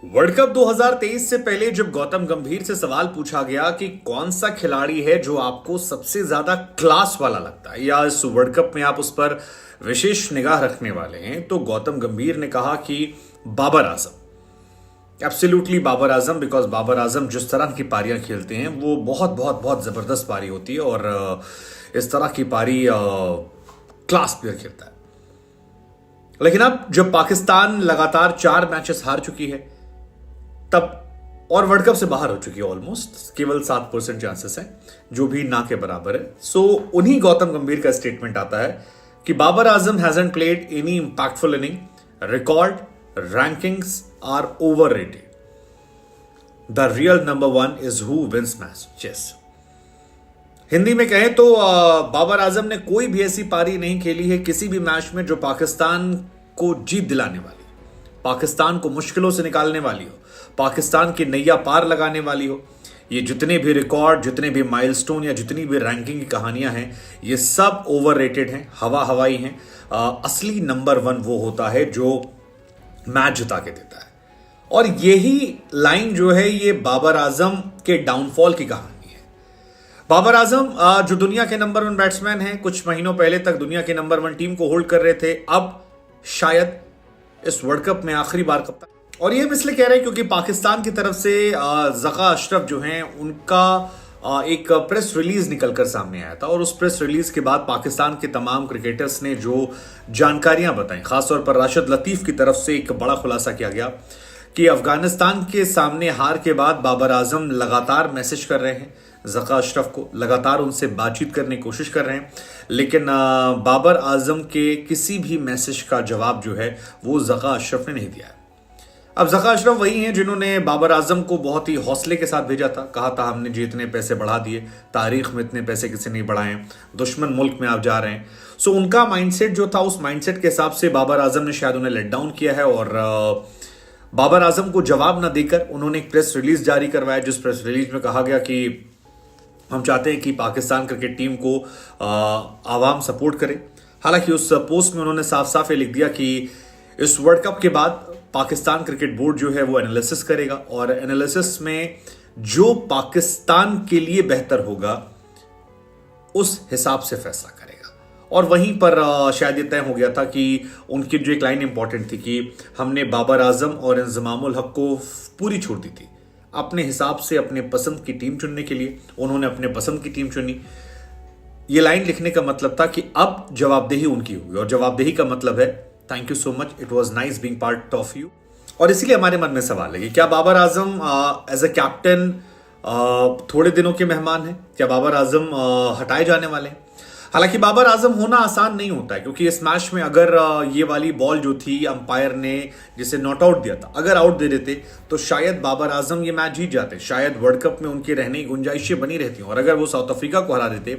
World cup 2023 से पहले जब गौतम गंभीर से सवाल पूछा गया कि कौन सा खिलाड़ी है जो आपको सबसे ज्यादा क्लास वाला लगता है या इस वर्ल्ड कप में आप उस पर विशेष निगाह रखने वाले हैं, तो गौतम गंभीर ने कहा कि बाबर आजम। एब्सोल्युटली बाबर आजम, बिकॉज बाबर आजम जिस तरह की पारियां खेलते हैं वो बहुत बहुत बहुत जबरदस्त पारी होती है और इस तरह की पारी क्लास प्लेयर खेलता है। लेकिन अब जब पाकिस्तान लगातार 4 मैचेस हार चुकी है तब और वर्ल्ड कप से बाहर हो चुकी है ऑलमोस्ट, केवल 7% चांसेस हैं जो भी ना के बराबर है। सो उन्हीं गौतम गंभीर का स्टेटमेंट आता है कि Babar Azam hasn't played any impactful inning, record rankings are overrated, the real number 1 is who wins matches. Hindi में कहें तो बाबर आजम ने कोई भी ऐसी पारी नहीं खेली है किसी भी मैच में जो पाकिस्तान को जीत दिलाने वाली, पाकिस्तान को मुश्किलों से निकालने वाली हो, पाकिस्तान की नैया पार लगाने वाली हो। ये जितने भी रिकॉर्ड, जितने भी माइलस्टोन या जितनी भी रैंकिंग की कहानियां हैं, ये सब ओवररेटेड हैं, हवाई हैं। असली नंबर 1 वो होता है जो मैच जिता के देता है। और यही लाइन जो है ये बाबर आजम के डाउनफॉल की कहानी है। बाबर आजम जो दुनिया के नंबर 1 बैट्समैन हैं, कुछ महीनों पहले तक दुनिया के नंबर 1 टीम को होल्ड कर रहे थे, अब शायद इस वर्ल्ड कप में आखिरी बार कप्तान। और ये हम इसलिए कह रहे हैं क्योंकि पाकिस्तान की तरफ से ज़का अशरफ जो हैं उनका एक प्रेस रिलीज निकलकर सामने आया था और उस प्रेस रिलीज के बाद पाकिस्तान के तमाम क्रिकेटर्स ने जो जानकारियां बताई, खासतौर पर राशिद लतीफ की तरफ से एक बड़ा खुलासा किया गया कि अफगानिस्तान के सामने हार के बाद बाबर आजम लगातार मैसेज कर रहे हैं ज़का अशरफ को, लगातार उनसे बातचीत करने की कोशिश कर रहे हैं, लेकिन बाबर आजम के किसी भी मैसेज का जवाब जो है वो ज़का अशरफ ने नहीं दिया है। अब ज़का अशरफ वही हैं जिन्होंने बाबर आजम को बहुत ही हौसले के साथ भेजा था, कहा था हमने जी इतने पैसे बढ़ा दिए, तारीख में इतने पैसे किसी नहीं बढ़ाए, दुश्मन मुल्क में आप जा रहे हैं। सो उनका माइंडसेट जो था, उस माइंडसेट के हिसाब से बाबर आजम ने शायद उन्हें लेट डाउन किया है और बाबर आजम को जवाब न देकर उन्होंने एक प्रेस रिलीज जारी करवाया, जिस प्रेस रिलीज में कहा गया कि हम चाहते हैं कि पाकिस्तान क्रिकेट टीम को आवाम सपोर्ट करे। हालांकि उस पोस्ट में उन्होंने साफ साफ ये लिख दिया कि इस वर्ल्ड कप के बाद पाकिस्तान क्रिकेट बोर्ड जो है वो एनालिसिस करेगा और एनालिसिस में जो पाकिस्तान के लिए बेहतर होगा उस हिसाब से फैसला करेगा। और वहीं पर शायद ये तय हो गया था कि उनकी जो एक लाइन इंपॉर्टेंट थी कि हमने बाबर आजम और इंजमामुल हक को पूरी छूट दी थी अपने हिसाब से अपने पसंद की टीम चुनने के लिए। उन्होंने अपने पसंद की टीम चुनी। ये लाइन लिखने का मतलब था कि अब जवाबदेही उनकी होगी और जवाबदेही का मतलब है thank you so much, it was nice being part of you. और इसीलिए हमारे मन में सवाल है कि क्या Babar Azam as a captain थोड़े दिनों के मेहमान हैं? क्या बाबर आजम हटाए जाने वाले हैं? हालांकि बाबर आजम होना आसान नहीं होता है क्योंकि इस मैच में अगर ये वाली बॉल जो थी अंपायर ने जिसे नॉट आउट दिया था, अगर आउट दे देते तो शायद बाबर आजम ये मैच जीत जाते, शायद वर्ल्ड कप में उनके रहने की गुंजाइशें बनी रहती। और अगर वो साउथ अफ्रीका को हरा देते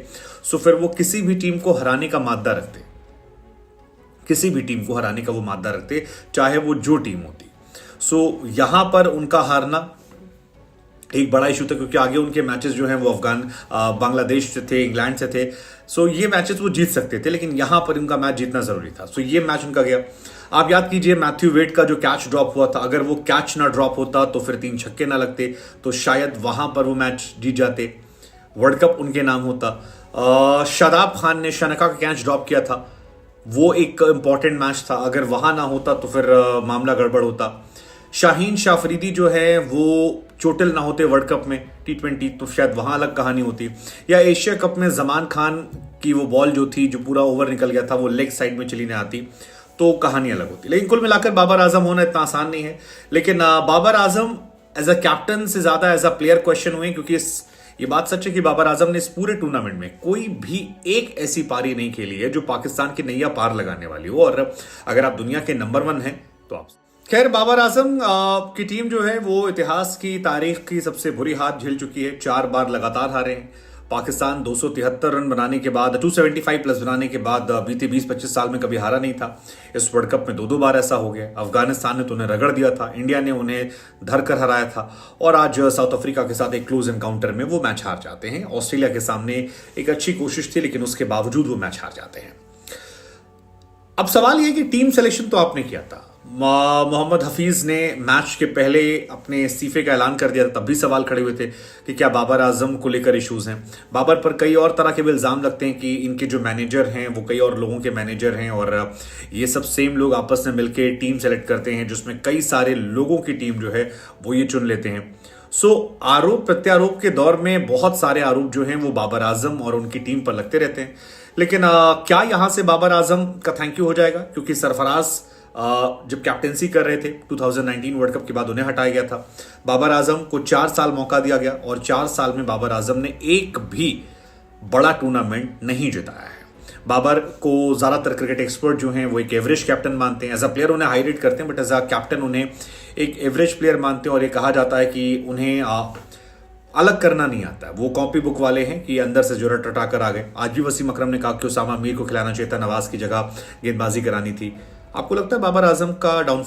तो फिर वो किसी भी टीम को हराने का मादा रखते, किसी भी टीम को हराने का वो मादा रखते, चाहे वो जो टीम होती। सो यहां पर उनका हारना एक बड़ा इशू था क्योंकि आगे उनके मैचेस जो हैं वो बांग्लादेश से थे, इंग्लैंड से थे। सो ये मैचेस वो जीत सकते थे, लेकिन यहां पर उनका मैच जीतना जरूरी था। सो ये मैच उनका गया। आप याद कीजिए मैथ्यू वेड का जो कैच ड्रॉप हुआ था, अगर वो कैच ना ड्रॉप होता तो फिर 3 छक्के ना लगते, तो शायद वहां पर वो मैच जीत जाते, वर्ल्ड कप उनके नाम होता। शादाब खान ने शनका का कैच ड्रॉप किया था, वो एक इंपॉर्टेंट मैच था, अगर वहां ना होता तो फिर मामला गड़बड़ होता। शाहीन शाफरीदी जो है वो चोटिल ना होते वर्ल्ड कप में T20, तो शायद वहां अलग कहानी होती। या एशिया कप में जमान खान की वो बॉल जो थी, जो पूरा ओवर निकल गया था, वो लेग साइड में चली ना आती, तो कहानी अलग होती। लेकिन कुल मिलाकर बाबर आजम होना इतना आसान नहीं है। लेकिन Babar Azam as a captain से ज्यादा एज अ प्लेयर क्वेश्चन हुए, क्योंकि ये बात सच है कि बाबर आजम ने इस पूरे टूर्नामेंट में कोई भी एक ऐसी पारी नहीं खेली है जो पाकिस्तान की नैया पार लगाने वाली हो। और अगर आप दुनिया के नंबर 1 हैं तो आप खैर, बाबर आजम की टीम जो है वो इतिहास की तारीख की सबसे बुरी हार झेल चुकी है। 4 बार लगातार हारे हैं। पाकिस्तान 273 रन बनाने के बाद, 275 प्लस बनाने के बाद बीते 20-25 साल में कभी हारा नहीं था। इस वर्ल्ड कप में 2 बार ऐसा हो गया। अफगानिस्तान ने तो उन्हें रगड़ दिया था, इंडिया ने उन्हें धरकर हराया था और आज साउथ अफ्रीका के साथ एक क्लोज एनकाउंटर में वो मैच हार जाते हैं। ऑस्ट्रेलिया के सामने एक अच्छी कोशिश थी लेकिन उसके बावजूद वो मैच हार जाते हैं। अब सवाल यह कि टीम सिलेक्शन तो आपने किया था, मोहम्मद हफीज ने मैच के पहले अपने इस्तीफे का ऐलान कर दिया था, तब भी सवाल खड़े हुए थे कि क्या बाबर आजम को लेकर इश्यूज हैं। बाबर पर कई और तरह के भी इल्जाम लगते हैं कि इनके जो मैनेजर हैं वो कई और लोगों के मैनेजर हैं, और ये सब सेम लोग आपस में मिलकर टीम सेलेक्ट करते हैं, जिसमें कई सारे लोगों की टीम जो है वो ये चुन लेते हैं। आरोप प्रत्यारोप के दौर में बहुत सारे आरोप जो हैं वो बाबर आजम और उनकी टीम पर लगते रहते हैं। लेकिन क्या यहां से बाबर आजम का थैंक यू हो जाएगा? क्योंकि सरफराज जब कैप्टेंसी कर रहे थे 2019 वर्ल्ड कप के बाद उन्हें हटाया गया था। बाबर आजम को 4 साल मौका दिया गया और 4 साल में बाबर आजम ने एक भी बड़ा टूर्नामेंट नहीं जिताया है। बाबर को ज्यादातर क्रिकेट एक्सपर्ट जो हैं वो एक एवरेज कैप्टन मानते हैं। एज अ प्लेयर उन्हें हाई रेट करते हैं, बट एज अ कैप्टन उन्हें एक एवरेज प्लेयर मानते हैं, और ये कहा जाता है कि उन्हें अलग करना नहीं आता है। वो कॉपी बुक वाले हैं कि अंदर से जो रट रटा कर आ गए। आज भी वसीम अकरम ने कहा कि उसामा मीर को खिलाना चाहिए था, नवाज की जगह गेंदबाजी करानी थी। आपको लगता है बाबर आजम का डाउन